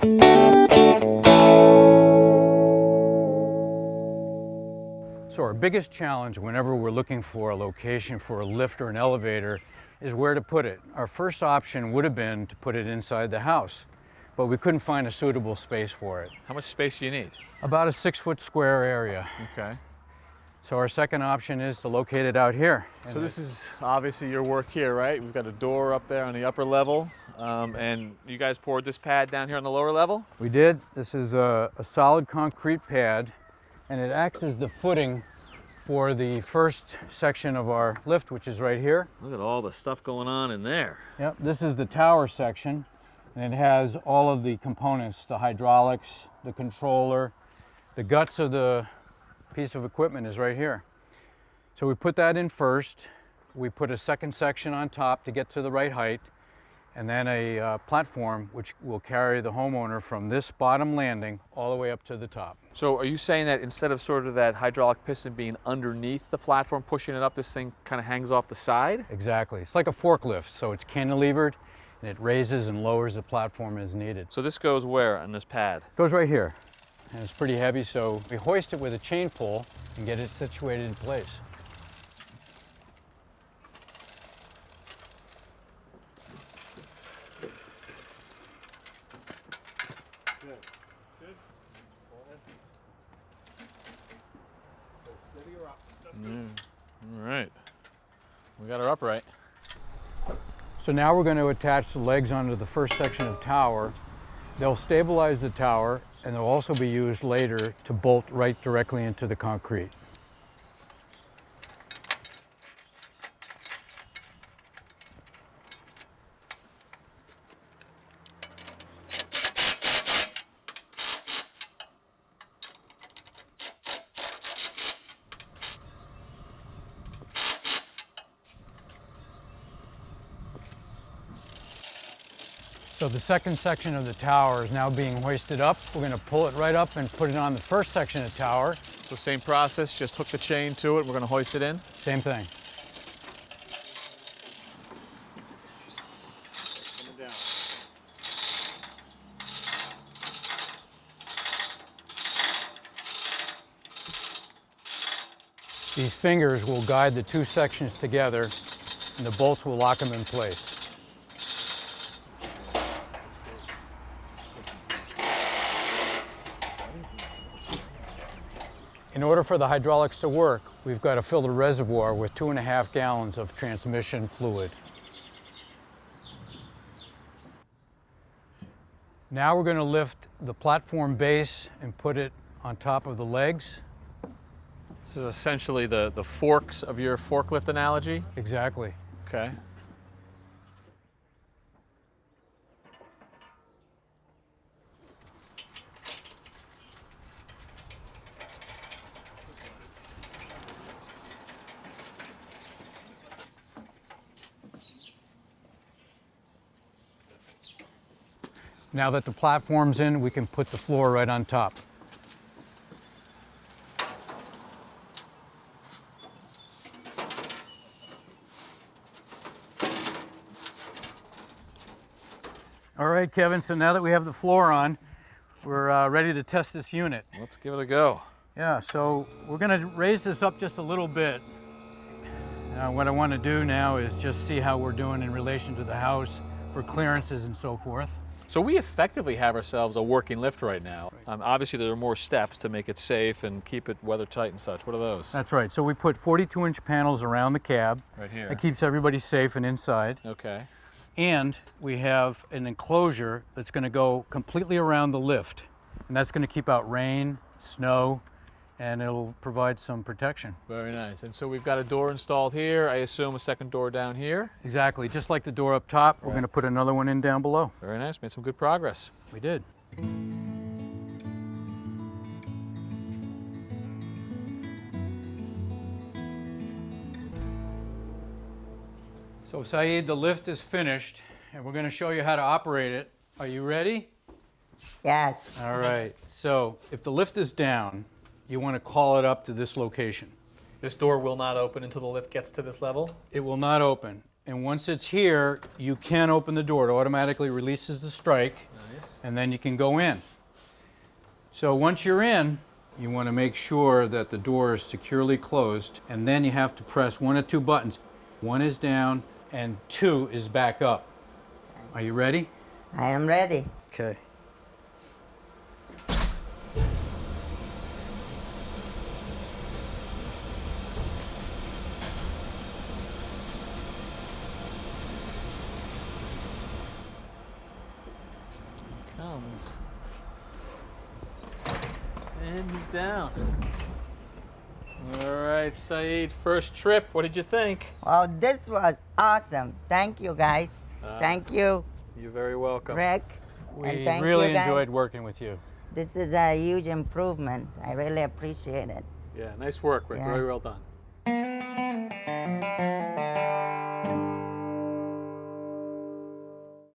So our biggest challenge whenever we're looking for a location for a lift or an elevator is where to put it. Our first option would have been to put it inside the house, but we couldn't find a suitable space for it. How much space do you need? About a 6-foot square area. Okay. So our second option is to locate it out here. So this is obviously your work here, right? We've got a door up there on the upper level, and you guys poured this pad down here on the lower level? We did. This is a solid concrete pad, and it acts as the footing for the first section of our lift, which is right here. Look at all the stuff going on in there. Yep, this is the tower section, and it has all of the components, the hydraulics, the controller, the guts of the piece of equipment is right here. So we put that in first. We put a second section on top to get to the right height, and then a platform which will carry the homeowner from this bottom landing all the way up to the top. So are you saying that instead of sort of that hydraulic piston being underneath the platform, pushing it up, this thing kind of hangs off the side? Exactly. It's like a forklift, so it's cantilevered, and it raises and lowers the platform as needed. So this goes where on this pad? It goes right here, and it's pretty heavy, so we hoist it with a chain pull and get it situated in place. All right, we got her upright. So now we're going to attach the legs onto the first section of tower. They'll stabilize the tower, and they'll also be used later to bolt right directly into the concrete. So the second section of the tower is now being hoisted up. We're going to pull it right up and put it on the first section of the tower. So same process, just hook the chain to it. We're going to hoist it in. Same thing. These fingers will guide the two sections together, and the bolts will lock them in place. In order for the hydraulics to work, we've got to fill the reservoir with 2.5 gallons of transmission fluid. Now we're going to lift the platform base and put it on top of the legs. This is essentially the forks of your forklift analogy? Exactly. Okay. Now that the platform's in, we can put the floor right on top. All right, Kevin, so now that we have the floor on, we're ready to test this unit. Let's give it a go. Yeah, so we're going to raise this up just a little bit. What I want to do now is just see how we're doing in relation to the house for clearances and so forth. So we effectively have ourselves a working lift right now. Obviously there are more steps to make it safe and keep it weather tight and such. What are those? That's right. So we put 42-inch panels around the cab. Right here. That keeps everybody safe and inside. Okay. And we have an enclosure that's going to go completely around the lift. And that's going to keep out rain, snow, and it'll provide some protection. Very nice. And so we've got a door installed here. I assume a second door down here. Exactly. Just like the door up top, we're going to put another one in down below. Very nice. Made some good progress. We did. So Saeed, the lift is finished, and we're going to show you how to operate it. Are you ready? Yes. All right. So if the lift is down, you want to call it up to this location. This door will not open until the lift gets to this level? It will not open. And once it's here, you can open the door. It automatically releases the strike. Nice. and then you can go in. So once you're in, you want to make sure that the door is securely closed, and then you have to press one of two buttons. One is down and 2 is back up. Are you ready? I am ready. Okay. Comes. And he's down. All right, Saeed, first trip. What did you think? Oh, this was awesome. Thank you, guys. Thank you, You're very welcome. Rick. We and thank really you, guys. enjoyed working with you. This is a huge improvement. I really appreciate it. Yeah, nice work, Rick. Yeah. Very well done.